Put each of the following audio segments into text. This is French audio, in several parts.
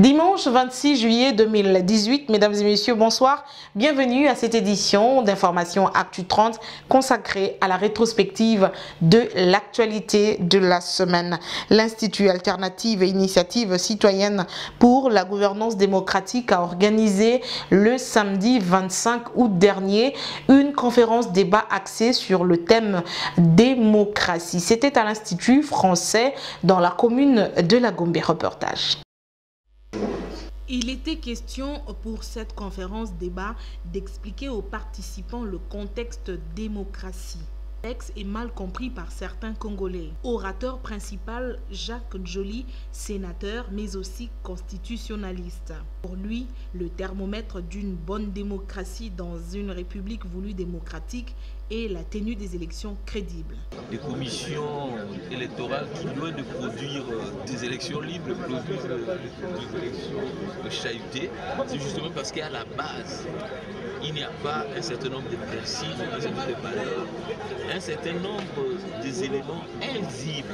Dimanche 26 juillet 2018, mesdames et messieurs, bonsoir. Bienvenue à cette édition d'information Actu 30 consacrée à la rétrospective de l'actualité de la semaine. L'Institut Alternative et Initiative Citoyenne pour la Gouvernance Démocratique a organisé le samedi 25 août dernier une conférence débat axée sur le thème démocratie. C'était à l'Institut français dans la commune de la Gombe. Reportage. Il était question pour cette conférence débat d'expliquer aux participants le contexte démocratie. Le texte est mal compris par certains Congolais. Orateur principal, Jacques Joly, sénateur mais aussi constitutionnaliste. Pour lui, le thermomètre d'une bonne démocratie dans une république voulue démocratique est la tenue des élections crédibles. Les commissions électorales qui, loin de produire des élections libres, produisent des élections chahutées, c'est justement parce qu'à la base, il n'y a pas un certain nombre de principes, un certain nombre de valeurs, un certain nombre des éléments invisibles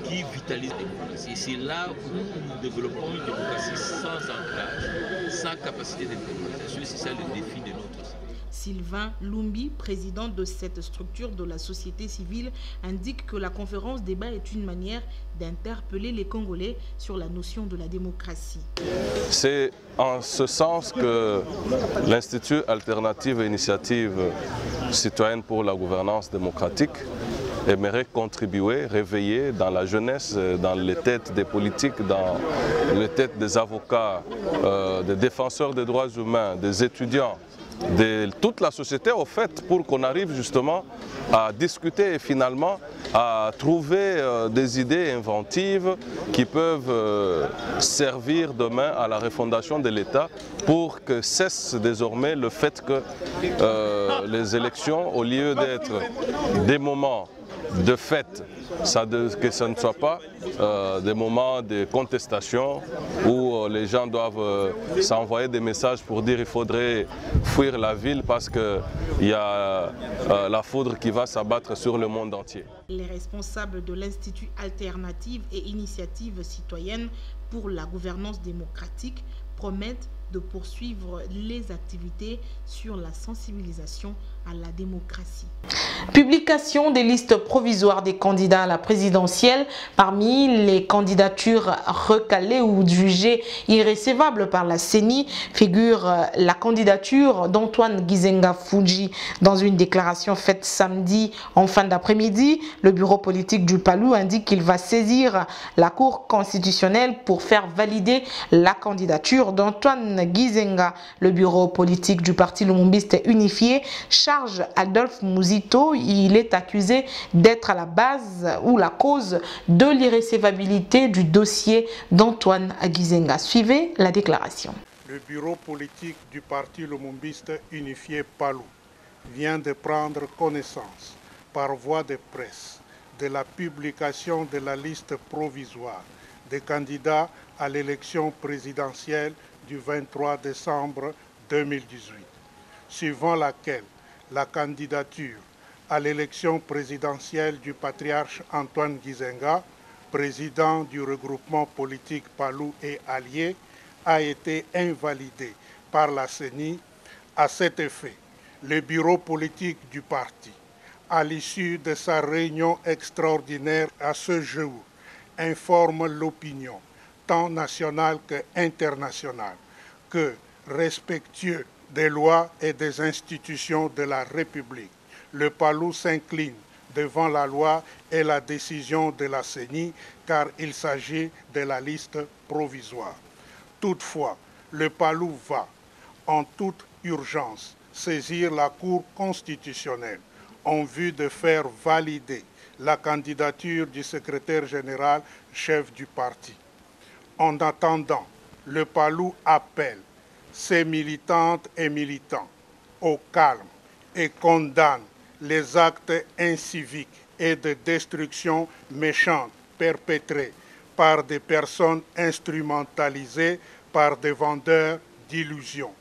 qui vitalisent la démocratie. C'est là où nous développons une démocratie sans ancrage, sans capacité d'interprétation. C'est ça le défi de notre société. Sylvain Lumbi, président de cette structure de la société civile, indique que la conférence débat est une manière d'interpeller les Congolais sur la notion de la démocratie. C'est en ce sens que l'Institut Alternative et Initiative Citoyenne pour la Gouvernance Démocratique aimerait contribuer, réveiller dans la jeunesse, dans les têtes des politiques, dans les têtes des avocats, des défenseurs des droits humains, des étudiants, de toute la société au fait, pour qu'on arrive justement à discuter et finalement à trouver des idées inventives qui peuvent servir demain à la refondation de l'État pour que cesse désormais le fait que les élections, au lieu d'être des moments de fête, que ce ne soit pas des moments de contestation où les gens doivent s'envoyer des messages pour dire qu'il faudrait fuir la ville parce qu'il y a la foudre qui va s'abattre sur le monde entier. Les responsables de l'Institut Alternative et Initiative Citoyenne pour la Gouvernance Démocratique promettent de poursuivre les activités sur la sensibilisation à la démocratie. Publication des listes provisoires des candidats à la présidentielle. Parmi les candidatures recalées ou jugées irrécevables par la CENI figure la candidature d'Antoine Gizenga Fuji. Dans une déclaration faite samedi en fin d'après-midi, le bureau politique du PALU indique qu'il va saisir la Cour constitutionnelle pour faire valider la candidature d'Antoine Gizenga. Le bureau politique du Parti Lumumbiste Unifié charge Adolphe Muzito. Il est accusé d'être à la base ou la cause de l'irrécevabilité du dossier d'Antoine Gizenga. Suivez la déclaration. Le bureau politique du Parti Lumumbiste Unifié PALU vient de prendre connaissance par voie de presse de la publication de la liste provisoire des candidats à l'élection présidentielle du 23 décembre 2018, suivant laquelle la candidature à l'élection présidentielle du patriarche Antoine Gizenga, président du regroupement politique PALU et alliés, a été invalidée par la CENI. À cet effet, le bureau politique du parti, à l'issue de sa réunion extraordinaire à ce jour, informe l'opinion, tant nationale qu'internationale, que, respectueux des lois et des institutions de la République, le PALU s'incline devant la loi et la décision de la CENI car il s'agit de la liste provisoire. Toutefois, le PALU va, en toute urgence, saisir la Cour constitutionnelle en vue de faire valider la candidature du secrétaire général chef du parti. En attendant, le PALU appelle ses militantes et militants au calme et condamne les actes inciviques et de destruction méchante perpétrés par des personnes instrumentalisées par des vendeurs d'illusions,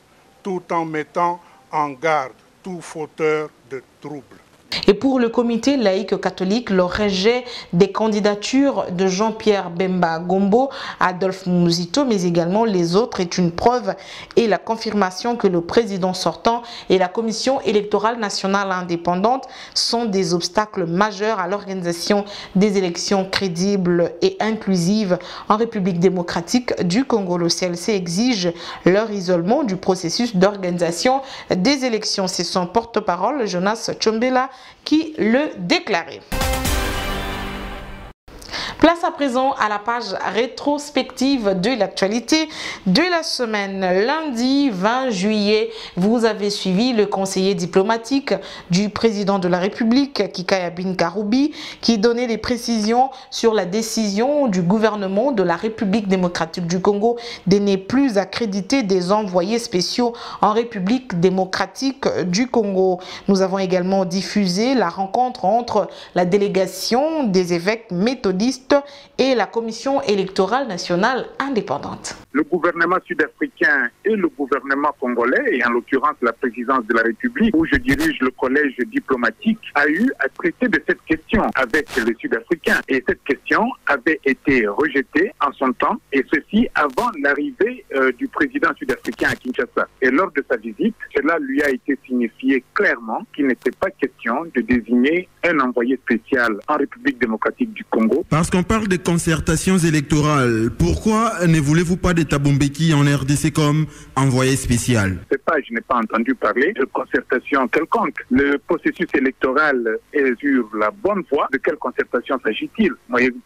tout en mettant en garde tout fauteur de troubles. Et pour le comité laïque catholique, le rejet des candidatures de Jean-Pierre Bemba Gombo, Adolphe Muzito, mais également les autres est une preuve et la confirmation que le président sortant et la Commission électorale nationale indépendante sont des obstacles majeurs à l'organisation des élections crédibles et inclusives en République démocratique du Congo. Le CLC exige leur isolement du processus d'organisation des élections. C'est son porte-parole, Jonas Tchombela, qui le déclarait. Place à présent à la page rétrospective de l'actualité de la semaine. Lundi 20 juillet, vous avez suivi le conseiller diplomatique du président de la République, Kikaya Bin Karoubi, qui donnait des précisions sur la décision du gouvernement de la République démocratique du Congo de ne plus accréditer des envoyés spéciaux en République démocratique du Congo. Nous avons également diffusé la rencontre entre la délégation des évêques méthodistes et la Commission électorale nationale indépendante. Le gouvernement sud-africain et le gouvernement congolais, et en l'occurrence la présidence de la République, où je dirige le collège diplomatique, a eu à traiter de cette question avec les Sud-Africains. Et cette question avait été rejetée en son temps, et ceci avant l'arrivée du président sud-africain à Kinshasa. Et lors de sa visite, cela lui a été signifié clairement qu'il n'était pas question de désigner un envoyé spécial en République démocratique du Congo. Parce qu'on parle de concertations électorales, pourquoi ne voulez-vous pas de Thabo Mbeki en RDC comme envoyé spécial? Je n'ai pas entendu parler de concertation quelconque. Le processus électoral est sur la bonne voie. De quelle concertation s'agit-il?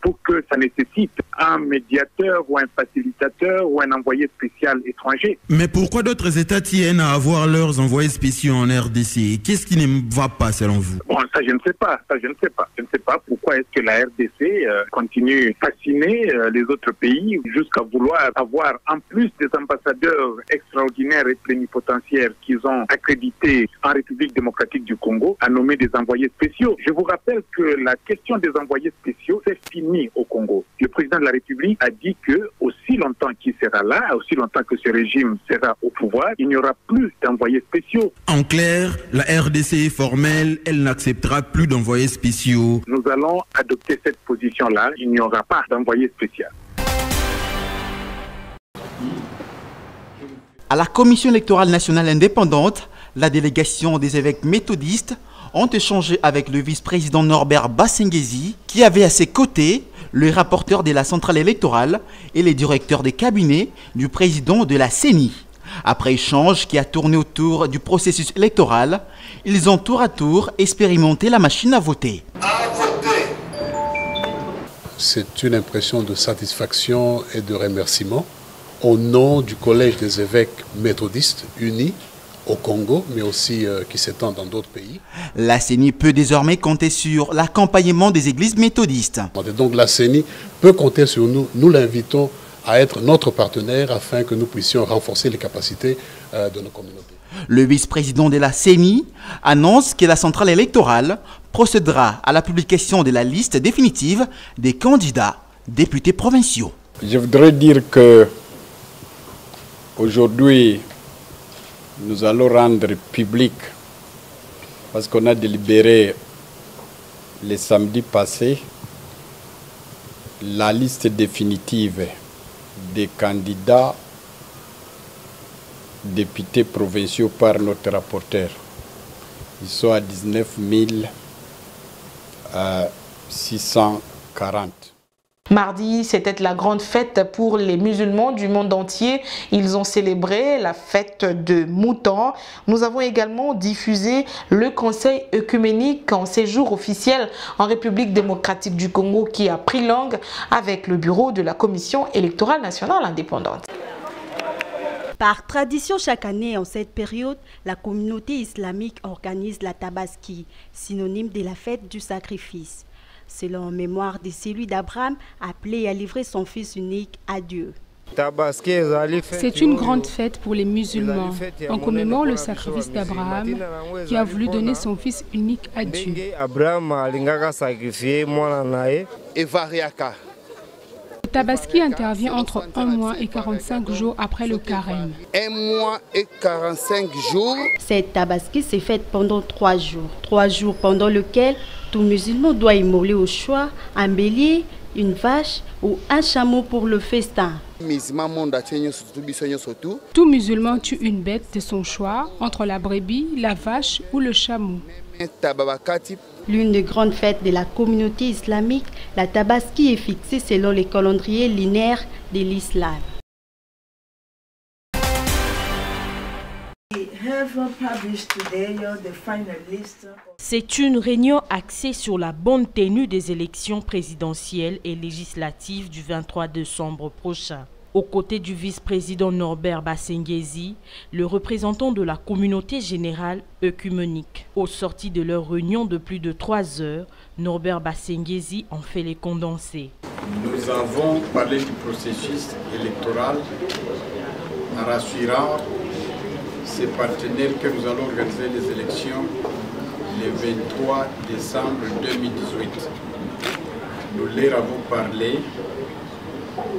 Pour que ça nécessite un médiateur ou un facilitateur ou un envoyé spécial étranger. Mais pourquoi d'autres États tiennent à avoir leurs envoyés spéciaux en RDC? Qu'est-ce qui ne va pas selon vous? Bon, ça je ne sais pas. Je ne sais pas pourquoi est-ce que la RDC continue à fasciner les autres pays jusqu'à vouloir avoir en plus des ambassadeurs extraordinaires et plénipotentiaires qu'ils ont accrédités en République démocratique du Congo à nommer des envoyés spéciaux. Je vous rappelle que la question des envoyés spéciaux c'est fini au Congo. Le président de la République a dit que aussi longtemps qu'il sera là, aussi longtemps que ce régime sera au pouvoir, il n'y aura plus d'envoyés spéciaux. En clair, la RDC est formelle, elle n'acceptera plus d'envoyés spéciaux. Nous allons adopter cette position-là, il n'y aura pas d'envoyé spécial. À la Commission électorale nationale indépendante, la délégation des évêques méthodistes ont échangé avec le vice-président Norbert Bassengezi, qui avait à ses côtés le rapporteur de la centrale électorale et les directeurs des cabinets du président de la CENI. Après échange qui a tourné autour du processus électoral, ils ont tour à tour expérimenté la machine à voter. C'est une impression de satisfaction et de remerciement au nom du Collège des évêques méthodistes unis au Congo, mais aussi qui s'étend dans d'autres pays. La CENI peut désormais compter sur l'accompagnement des églises méthodistes. Donc la CENI peut compter sur nous. Nous l'invitons à être notre partenaire afin que nous puissions renforcer les capacités de nos communautés. Le vice-président de la CENI annonce que la centrale électorale procédera à la publication de la liste définitive des candidats députés provinciaux. Je voudrais dire que aujourd'hui, nous allons rendre public, parce qu'on a délibéré le samedi passé, la liste définitive des candidats députés provinciaux par notre rapporteur. Ils sont à 19 640. Mardi, c'était la grande fête pour les musulmans du monde entier. Ils ont célébré la fête de Mouton. Nous avons également diffusé le conseil œcuménique en séjour officiel en République démocratique du Congo qui a pris langue avec le bureau de la Commission électorale nationale indépendante. Par tradition, chaque année en cette période, la communauté islamique organise la Tabaski, synonyme de la fête du sacrifice. C'est en mémoire de celui d'Abraham appelé à livrer son fils unique à Dieu. C'est une grande fête pour les musulmans. On commémore le sacrifice d'Abraham qui a voulu donner son fils unique à Dieu. Tabaski intervient entre 1 mois et 45 jours après le carême. 1 mois et 45 jours. Cette Tabaski s'est faite pendant 3 jours. 3 jours pendant lesquels tout musulman doit immoler au choix un bélier, une vache ou un chameau pour le festin. Tout musulman tue une bête de son choix entre la brebis, la vache ou le chameau. L'une des grandes fêtes de la communauté islamique, la Tabaski est fixée selon les calendriers linéaires de l'islam. C'est une réunion axée sur la bonne tenue des élections présidentielles et législatives du 23 décembre prochain. Aux côtés du vice-président Norbert Basengezi, le représentant de la communauté générale œcuménique. Au sorti de leur réunion de plus de 3 heures, Norbert Basengezi en fait les condensés. Nous avons parlé du processus électoral en rassurant ces partenaires que nous allons organiser les élections le 23 décembre 2018. Nous leur avons parlé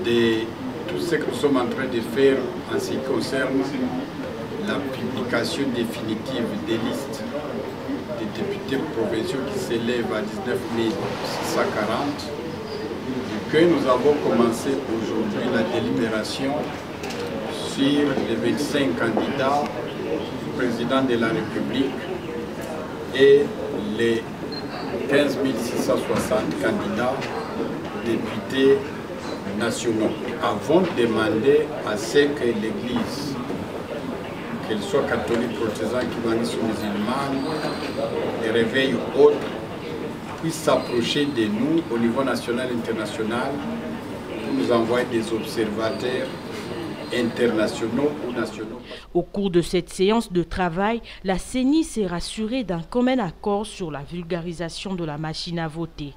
de tout ce que nous sommes en train de faire en ce qui concerne la publication définitive des listes des députés provinciaux qui s'élèvent à 19 640, que nous avons commencé aujourd'hui la délibération sur les 25 candidats président de la République et les 15 660 candidats députés nationaux. Avons demandé à ce que l'Église, qu'elle soit catholique, protestante, cubaniste ou musulmane, les réveils ou autres, puissent s'approcher de nous au niveau national et international pour nous envoyer des observateurs internationaux ou nationaux. Au cours de cette séance de travail, la CENI s'est rassurée d'un commun accord sur la vulgarisation de la machine à voter.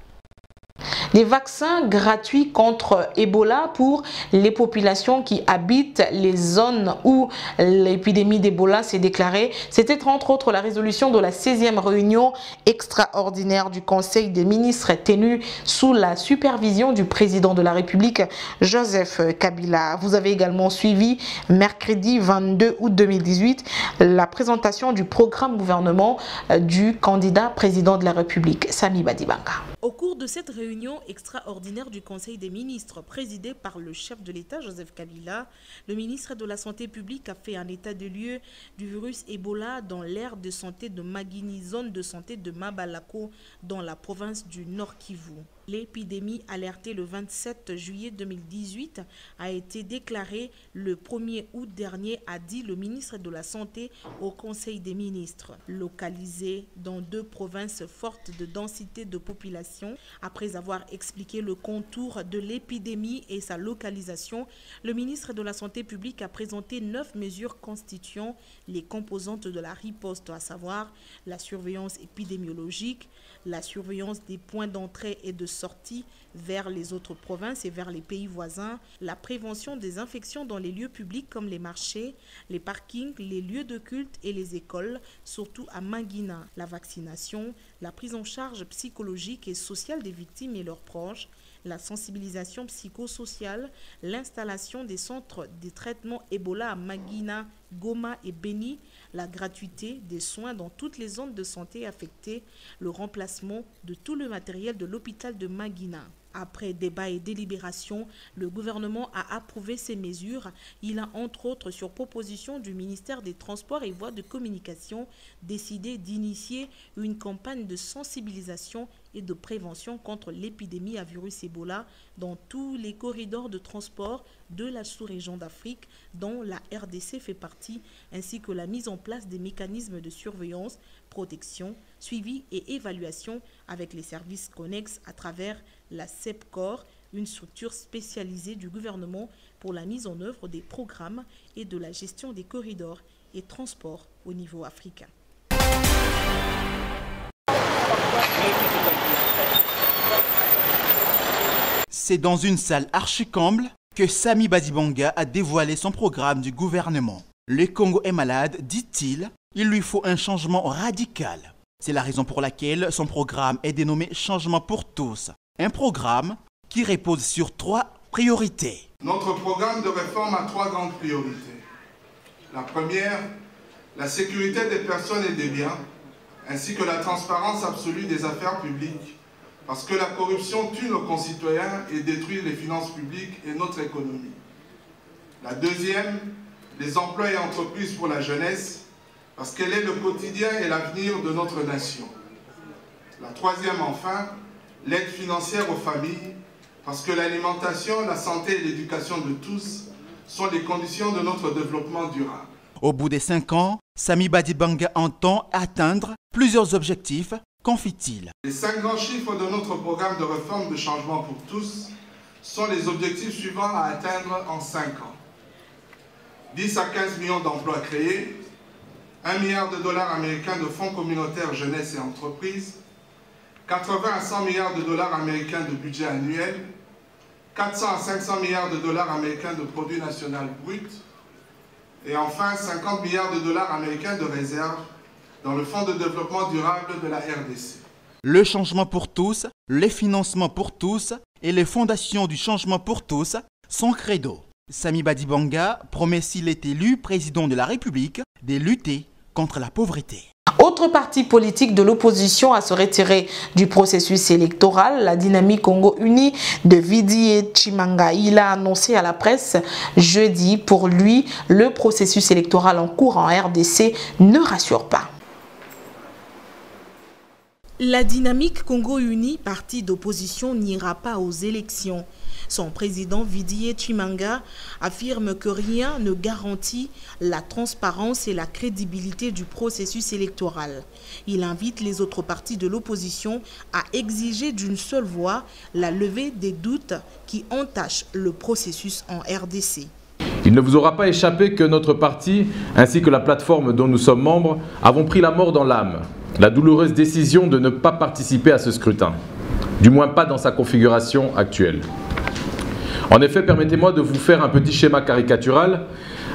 Des vaccins gratuits contre Ebola pour les populations qui habitent les zones où l'épidémie d'Ebola s'est déclarée. C'était entre autres la résolution de la 16e réunion extraordinaire du Conseil des ministres tenue sous la supervision du président de la République, Joseph Kabila. Vous avez également suivi mercredi 22 août 2018 la présentation du programme gouvernement du candidat président de la République, Sami Badibanga. Au cours de cette réunion extraordinaire du Conseil des ministres présidée par le chef de l'État, Joseph Kabila, le ministre de la Santé publique a fait un état de lieu du virus Ebola dans l'aire de santé de Magini, zone de santé de Mabalako, dans la province du Nord Kivu. L'épidémie alertée le 27 juillet 2018 a été déclarée le 1er août dernier, a dit le ministre de la Santé au Conseil des ministres. Localisée dans 2 provinces fortes de densité de population, après avoir expliqué le contour de l'épidémie et sa localisation, le ministre de la Santé publique a présenté 9 mesures constituant les composantes de la riposte, à savoir la surveillance épidémiologique, la surveillance des points d'entrée et de sortie vers les autres provinces et vers les pays voisins, la prévention des infections dans les lieux publics comme les marchés, les parkings, les lieux de culte et les écoles, surtout à Mangina, la vaccination, la prise en charge psychologique et sociale des victimes et leurs proches, la sensibilisation psychosociale, l'installation des centres de traitement Ebola à Mangina, Goma et Beni, la gratuité des soins dans toutes les zones de santé affectées, le remplacement de tout le matériel de l'hôpital de Mangina. Après débat et délibération, le gouvernement a approuvé ces mesures. Il a entre autres, sur proposition du ministère des Transports et Voies de Communication, décidé d'initier une campagne de sensibilisation et de prévention contre l'épidémie à virus Ebola dans tous les corridors de transport de la sous-région d'Afrique dont la RDC fait partie, ainsi que la mise en place des mécanismes de surveillance, protection, suivi et évaluation avec les services connexes à travers la CEPCOR, une structure spécialisée du gouvernement pour la mise en œuvre des programmes et de la gestion des corridors et transports au niveau africain. C'est dans une salle archi-comble que Sami Badibanga a dévoilé son programme du gouvernement. Le Congo est malade, dit-il, il lui faut un changement radical. C'est la raison pour laquelle son programme est dénommé Changement pour tous. Un programme qui repose sur 3 priorités. Notre programme de réforme a 3 grandes priorités. La première, la sécurité des personnes et des biens, ainsi que la transparence absolue des affaires publiques, parce que la corruption tue nos concitoyens et détruit les finances publiques et notre économie. La deuxième, les emplois et entreprises pour la jeunesse, parce qu'elle est le quotidien et l'avenir de notre nation. La troisième, enfin, l'aide financière aux familles, parce que l'alimentation, la santé et l'éducation de tous sont les conditions de notre développement durable. Au bout des 5 ans, Samy Badibanga entend atteindre plusieurs objectifs, confie-t-il. Les 5 grands chiffres de notre programme de réforme de changement pour tous sont les objectifs suivants à atteindre en 5 ans. 10 à 15 millions d'emplois créés, 1 milliard de dollars américains de fonds communautaires jeunesse et entreprises, 80 à 100 milliards de dollars américains de budget annuel, 400 à 500 milliards de dollars américains de produit national brut, et enfin 50 milliards de dollars américains de réserve dans le Fonds de développement durable de la RDC. Le changement pour tous, les financements pour tous et les fondations du changement pour tous sont credo. Samy Badibanga promet, s'il est élu président de la République, de lutter contre la pauvreté. Autre parti politique de l'opposition à se retirer du processus électoral, la Dynamique Congo Unie de Vidié Tshimanga. Il a annoncé à la presse jeudi, pour lui, le processus électoral en cours en RDC ne rassure pas. La Dynamique Congo Unie, parti d'opposition, n'ira pas aux élections. Son président Vidié Tshimanga affirme que rien ne garantit la transparence et la crédibilité du processus électoral. Il invite les autres partis de l'opposition à exiger d'une seule voix la levée des doutes qui entachent le processus en RDC. Il ne vous aura pas échappé que notre parti, ainsi que la plateforme dont nous sommes membres, avons pris la mort dans l'âme. La douloureuse décision de ne pas participer à ce scrutin, du moins pas dans sa configuration actuelle. En effet, permettez-moi de vous faire un petit schéma caricatural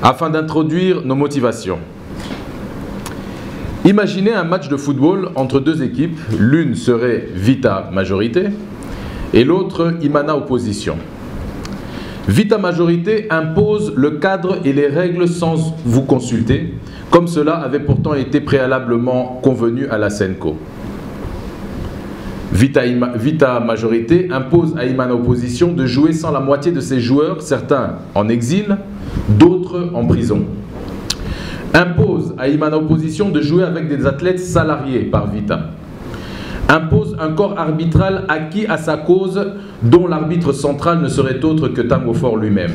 afin d'introduire nos motivations. Imaginez un match de football entre 2 équipes, l'une serait Vita majorité et l'autre Imana opposition. Vita majorité impose le cadre et les règles sans vous consulter, comme cela avait pourtant été préalablement convenu à la Senco. Vita majorité impose à Imana opposition de jouer sans la moitié de ses joueurs, certains en exil, d'autres en prison. Impose à Imana opposition de jouer avec des athlètes salariés par Vita. Impose un corps arbitral acquis à sa cause, dont l'arbitre central ne serait autre que Tango Faure lui-même.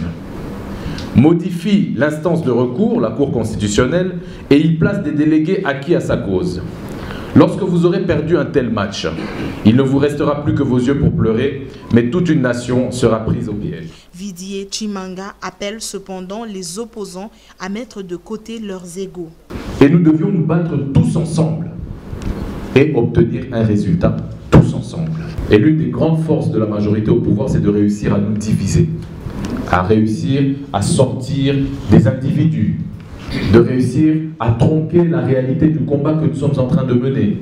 Modifie l'instance de recours, la Cour constitutionnelle, et y place des délégués acquis à sa cause. Lorsque vous aurez perdu un tel match, il ne vous restera plus que vos yeux pour pleurer, mais toute une nation sera prise au piège. Vidié Tshimanga appelle cependant les opposants à mettre de côté leurs égos. Et nous devions nous battre tous ensemble et obtenir un résultat tous ensemble. Et l'une des grandes forces de la majorité au pouvoir, c'est de réussir à nous diviser, à réussir à sortir des individus, de réussir à tronquer la réalité du combat que nous sommes en train de mener.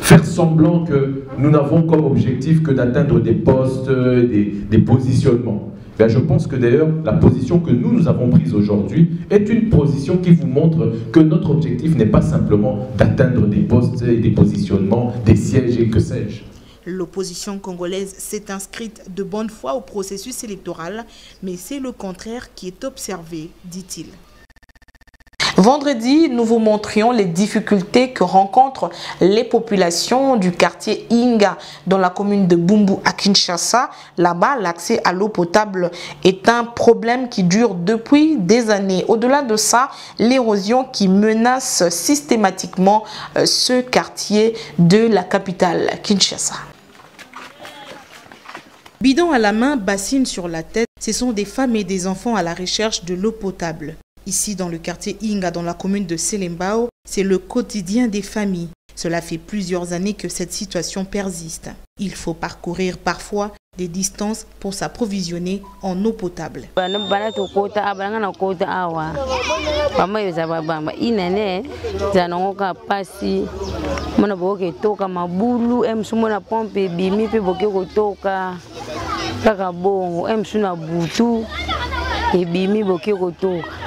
Faire semblant que nous n'avons comme objectif que d'atteindre des postes, des positionnements. Ben, je pense que d'ailleurs, la position que nous avons prise aujourd'hui est une position qui vous montre que notre objectif n'est pas simplement d'atteindre des postes et des positionnements, des sièges et que sais-je. L'opposition congolaise s'est inscrite de bonne foi au processus électoral, mais c'est le contraire qui est observé, dit-il. Vendredi, nous vous montrions les difficultés que rencontrent les populations du quartier Inga dans la commune de Bumbu à Kinshasa. Là-bas, l'accès à l'eau potable est un problème qui dure depuis des années. Au-delà de ça, l'érosion qui menace systématiquement ce quartier de la capitale Kinshasa. Bidon à la main, bassine sur la tête, ce sont des femmes et des enfants à la recherche de l'eau potable. Ici, dans le quartier Inga, dans la commune de Selembao, c'est le quotidien des familles. Cela fait plusieurs années que cette situation persiste. Il faut parcourir parfois des distances pour s'approvisionner en eau potable. kaka bongo emsuna butu ebimi boki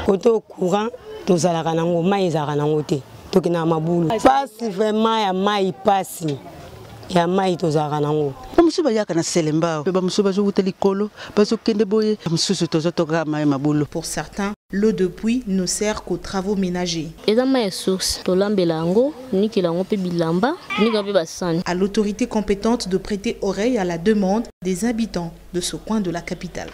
koto courant tozalaka nango mai ezalaka nango te tokina mabulu pasi vraiment ya mai pasi ya mai tozalaka nango bamusuba yaka na selemba bamusuba zokuta likolo bazokende boye bamususu tozotoka mai mabulu. Pour certains, l'eau de pluie ne sert qu'aux travaux ménagers. À l'autorité compétente de prêter oreille à la demande des habitants de ce coin de la capitale.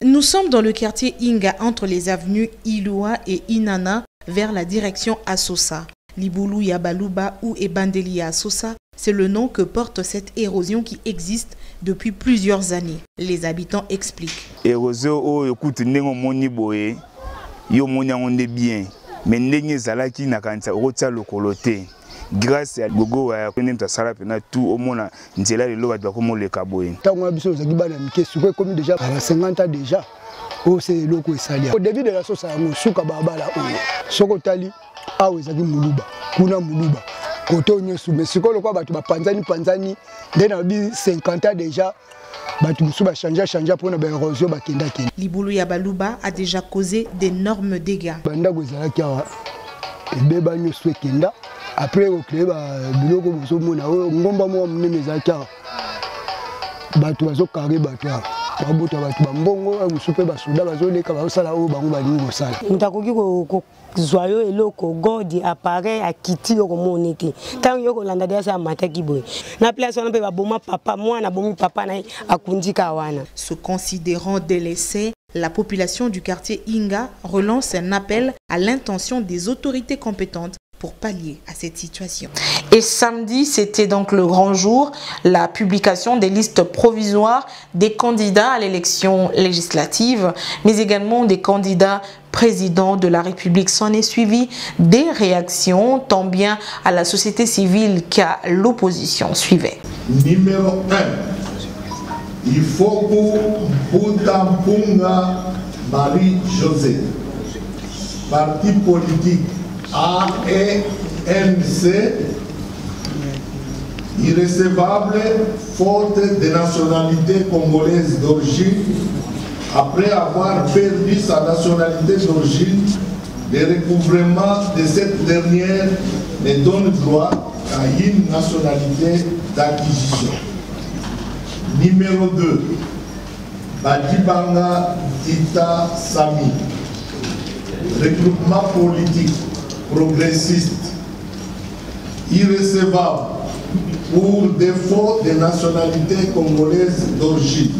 Nous sommes dans le quartier Inga entre les avenues Ilua et Inana vers la direction Assosa. Libulu Yabaluba ou Ebandeli Assosa, c'est le nom que porte cette érosion qui existe depuis plusieurs années. Les habitants expliquent. Érosion, écoute, nengo moni boye, yo moni onde bien, mais nengo zalaki na kanisa rota lokolote. Grâce à Gogo à Konemta Salapena tout au monde nzela le loba doit comme le kaboye. Tango biso za kibana mike suko comme déjà à 50 ans déjà. Oh c'est loko esalia. Au début de la sauce à suka babala o. Soko tali awe za muluba. Kuna muluba. Koto nyosu mais siko lokwa batu ba panzani ndena bi 50 ans déjà. Batu musuba changer pour na ba érosion ba kenda kenda. Libulu Yabaluba a déjà causé d'énormes dégâts. Banda gozala kiawa. Ebeba nyosu kenda. Après au club biloko bozomona ngomba mo munene zaka bato bazo carré bato babuta bato bambongo musupe basoda bazoleka bazosala o bango balingo kosala mutakoki ko zoyo eloko godi appareil akiti yoko monete tango yoko landa dia sa mataki boy na place on pe baboma papa mwana bomi papa na akundika wana. Se considérant délaissé, la population du quartier Inga relance un appel à l'intention des autorités compétentes pour pallier à cette situation. Et samedi, c'était donc le grand jour, la publication des listes provisoires des candidats à l'élection législative, mais également des candidats présidents de la République. S'en est suivi des réactions, tant bien à la société civile qu'à l'opposition. Suivez. Numéro 1, il faut que Boutampunga Marie-José, parti politique ANC, irrecevable faute de nationalité congolaise d'origine, après avoir perdu sa nationalité d'origine, le recouvrement de cette dernière ne donne droit à une nationalité d'acquisition. Numéro 2, Badibanga Tita Sami, regroupement politique progressiste, irrecevable pour défaut de nationalité congolaise d'origine.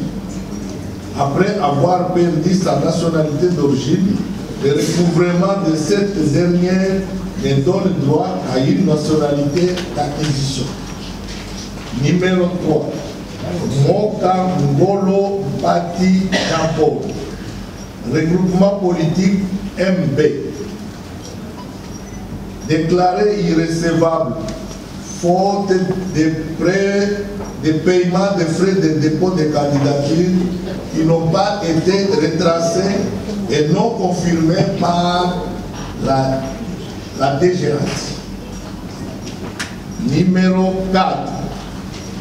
Après avoir perdu sa nationalité d'origine, le recouvrement de cette dernière ne donne droit à une nationalité d'acquisition. Numéro 3, Moka Ngolo Pati Campo, regroupement politique MB, déclaré irrecevable faute de paiement des frais de dépôt de candidature qui n'ont pas été retracés et non confirmés par la DGRAT. Numéro 4,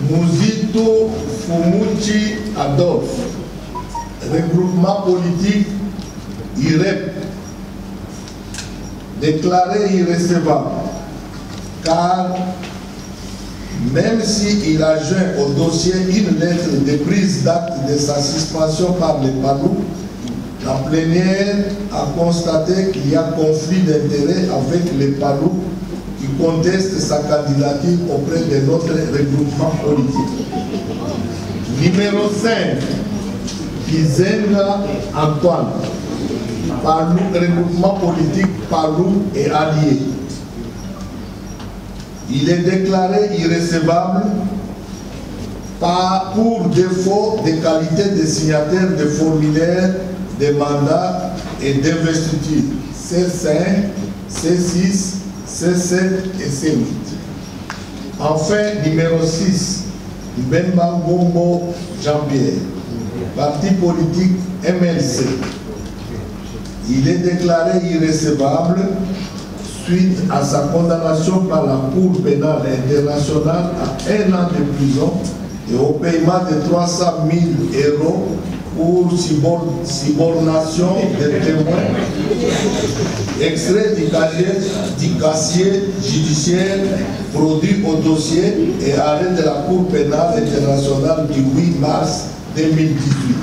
Muzito Fumuchi Adolphe, regroupement politique IREP, déclaré irrecevable, car même s'il a joint au dossier une lettre de prise d'acte de sa suspension par les PALU, la plénière a constaté qu'il y a conflit d'intérêts avec les PALU qui contestent sa candidature auprès de notre regroupement politique. Numéro 5, Kizenga Antoine, PALU, regroupement politique PALU et alliés. Il est déclaré irrecevable pour défaut de qualité de signataire de formulaires de mandat et d'investiture C5, C6, C7 et C8. Enfin, numéro 6, Bemba Gombo Jean-Pierre, parti politique MLC. Il est déclaré irrecevable suite à sa condamnation par la Cour pénale internationale à 1 an de prison et au paiement de 300 000 € pour subornation des témoins. Extrait du casier judiciaire produit au dossier et arrêt de la Cour pénale internationale du 8 mars 2018.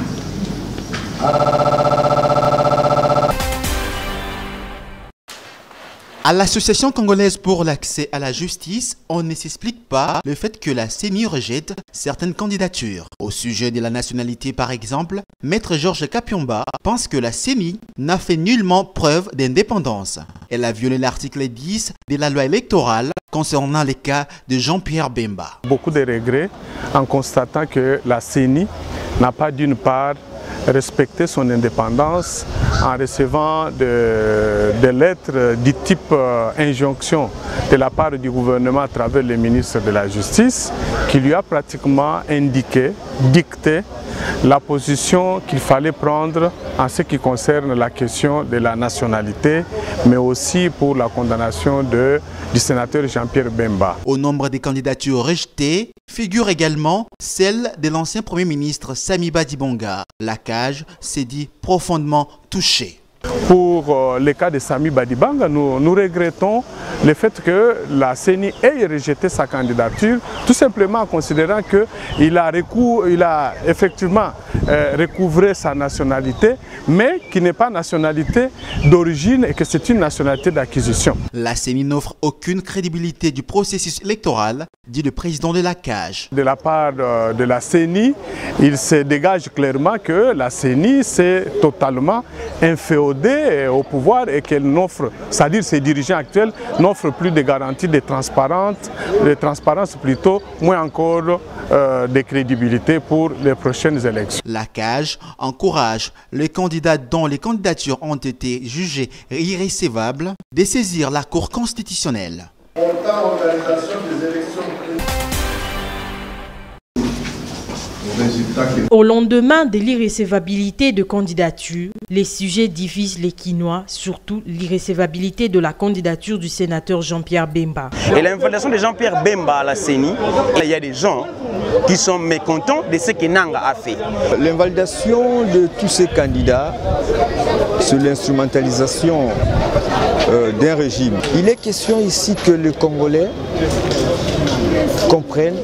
À l'Association congolaise pour l'accès à la justice, on ne s'explique pas le fait que la CENI rejette certaines candidatures. Au sujet de la nationalité par exemple, Maître Georges Kapiomba pense que la CENI n'a fait nullement preuve d'indépendance. Elle a violé l'article 10 de la loi électorale concernant les cas de Jean-Pierre Bemba. Beaucoup de regrets en constatant que la CENI n'a pas d'une part respecter son indépendance en recevant des lettres du type injonction de la part du gouvernement à travers le ministre de la Justice qui lui a pratiquement indiqué, dicté la position qu'il fallait prendre en ce qui concerne la question de la nationalité, mais aussi pour la condamnation du sénateur Jean-Pierre Bemba. Au nombre des candidatures rejetées figure également celle de l'ancien Premier ministre Samy Badibanga. La CAJ s'est dit profondément touchée. Pour le cas de Samy Badibanga, nous regrettons le fait que la CENI ait rejeté sa candidature, tout simplement en considérant qu'il a effectivement recouvré sa nationalité, mais qui n'est pas nationalité d'origine et que c'est une nationalité d'acquisition. La CENI n'offre aucune crédibilité du processus électoral, dit le président de la CAJ. De la part de la CENI, il se dégage clairement que la CENI s'est totalement inféodée au pouvoir et qu'elle n'offre, c'est-à-dire ses dirigeants actuels, n'offrent plus de garanties de transparence plutôt, moins encore de crédibilité pour les prochaines élections. La CAJ encourage les candidats dont les candidatures ont été jugées irrécevables de saisir la Cour constitutionnelle. Portant organisation des élections. Au lendemain de l'irrécevabilité de candidature, les sujets divisent les Quinois, surtout l'irrécevabilité de la candidature du sénateur Jean-Pierre Bemba. Et l'invitation de Jean-Pierre Bemba à la CENI, il y a des gens qui sont mécontents de ce que Nanga a fait. L'invalidation de tous ces candidats sur l'instrumentalisation d'un régime. Il est question ici que les Congolais comprennent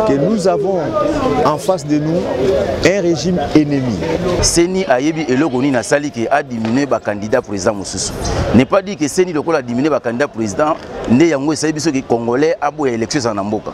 que nous avons en face de nous un régime ennemi. Seni Ayebi et Logoni Nasali qui a diminué le candidat président Moussoussou. N'est pas dit que Seni Loko a diminué le candidat président, né yango Sayebi que les Congolais a beau élection en Amboka.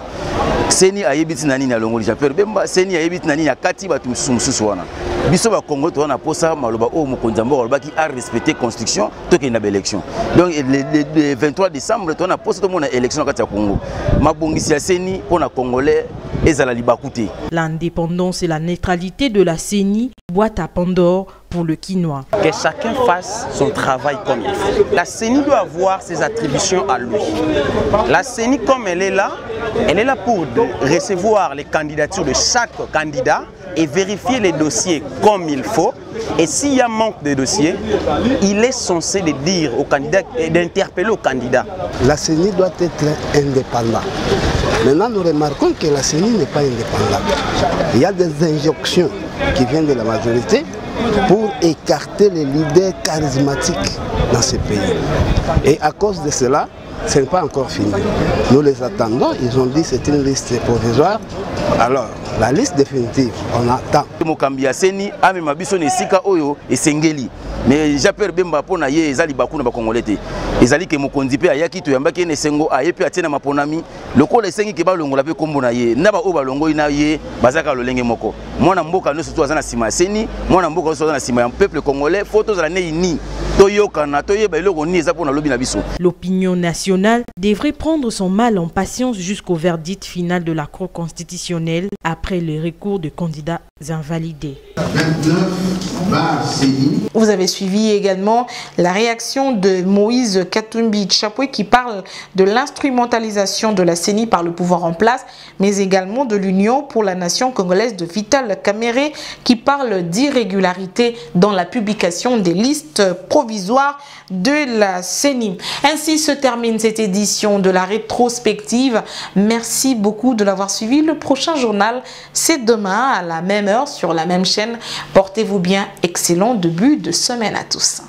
Seni Ayebi Tinani na Longoli Jean-Pierre Bemba, Seni Ayebi Tinani na Kati Batu Moussoussou wana. Biso ba Congo to na posa maloba o Mokonzambo Oloba qui a respecté la constitution to ke na élection. Donc le 23 décembre to na posa to mona élection kati ya Congo. Mabongisi ya Seni pour na Congolais ezala libakute. L'indépendance et la neutralité de la CENI, boîte à Pandore pour le Quinois. Que chacun fasse son travail comme il faut. La CENI doit avoir ses attributions à lui. La CENI, comme elle est là pour recevoir les candidatures de chaque candidat et vérifier les dossiers comme il faut. Et s'il y a manque de dossiers, il est censé de dire au candidat et d'interpeller au candidat. La CENI doit être indépendante. Maintenant, nous remarquons que la CENI n'est pas indépendante. Il y a des injonctions qui viennent de la majorité pour écarter les leaders charismatiques dans ce pays. Et à cause de cela, ce n'est pas encore fini. Nous les attendons, ils ont dit que c'est une liste provisoire. Alors, la liste définitive, on attend. Mais Jean-Pierre Bemba pona ye ezali bakuna ba Congolais te. Ezali ke mokonzi pe ayaki to yambaki ne sengo ayepe atina maponami. Lokola esengi ke ba longola pe kombo na ye. Na ba o ba longo na ye bazaka lolenge moko. Mwana mboka no surtout azana sima seni, mwana mboka so azana sima ya peuple congolais, photos za ne ni. Toyokana toyeba eloko ni eza pona lobi na biso. L'opinion nationale devrait prendre son mal en patience jusqu'au verdict final de la Cour constitutionnelle après le recours de candidats invalidés. Vous avez suivi également la réaction de Moïse Katumbi Chapoué qui parle de l'instrumentalisation de la CENI par le pouvoir en place, mais également de l'Union pour la nation congolaise de Vital Kamerhe qui parle d'irrégularité dans la publication des listes provisoires de la CENI. Ainsi se termine cette édition de la rétrospective. Merci beaucoup de l'avoir suivi. Le prochain journal, c'est demain à la même heure sur la même chaîne. Portez-vous bien. Excellent début de semaine à tous.